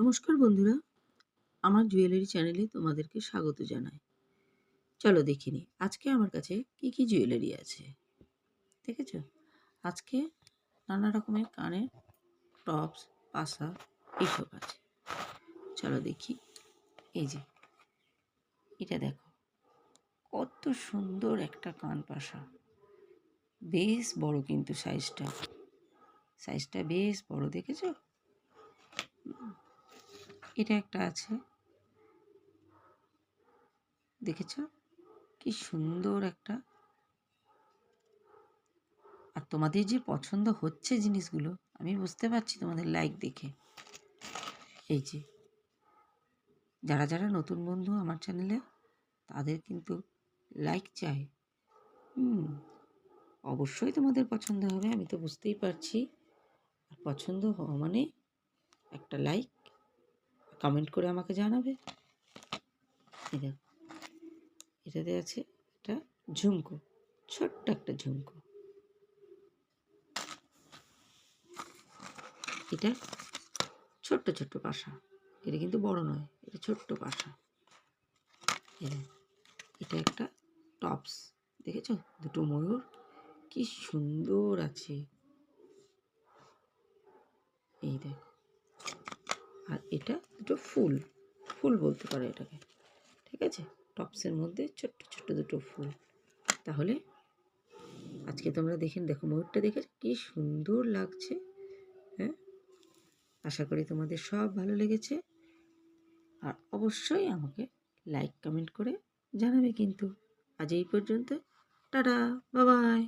নমস্কার বন্ধুরা, আমার জুয়েলারি চ্যানেলে তোমাদেরকে স্বাগত জানাই। চলো দেখে নিই আজকে আমার কাছে কি জুয়েলারি আছে। দেখেছ? আজকে নানা রকমের কানের টপস, পাসা এইসব আছে। চলো দেখি। এই যে এটা দেখো, কত সুন্দর একটা কান পাসা। বেশ বড় কিন্তু সাইজটা বেশ বড়, দেখেছ? এটা একটা আছে, দেখেছ কি সুন্দর একটা। আর তোমাদের যে পছন্দ হচ্ছে জিনিসগুলো, আমি বুঝতে পারছি তোমাদের লাইক দেখে। এই যে যারা যারা নতুন বন্ধু আমার চ্যানেলে, তাদের কিন্তু লাইক চাই। অবশ্যই তোমাদের পছন্দ হবে, আমি তো বুঝতেই পারছি। আর পছন্দ হওয়া মানে একটা লাইক, কমেন্ট করে আমাকে জানাবে। এই দেখো, এটাতে আছে একটা ঝুমকো, ছোট্ট একটা ঝুমকো। এটা ছোট্ট ছোট্ট পাশা, এটা কিন্তু বড় নয়, এটা ছোট্ট পাশা। এটা একটা টপস, দেখেছো? দুটো ময়ূর কি সুন্দর আছে, এই দেখো। আর এটা দুটো ফুল বলতে পারো এটাকে, ঠিক আছে? টপসের মধ্যে ছোট্ট ছোট্ট দুটো ফুল। তাহলে আজকে তোমরা দেখো, ময়ূরটা দেখে কি সুন্দর লাগছে। হ্যাঁ, আশা করি তোমাদের সব ভালো লেগেছে। আর অবশ্যই আমাকে লাইক কমেন্ট করে জানাবে কিন্তু। আজ এই পর্যন্ত, টাটা, বাই বাই।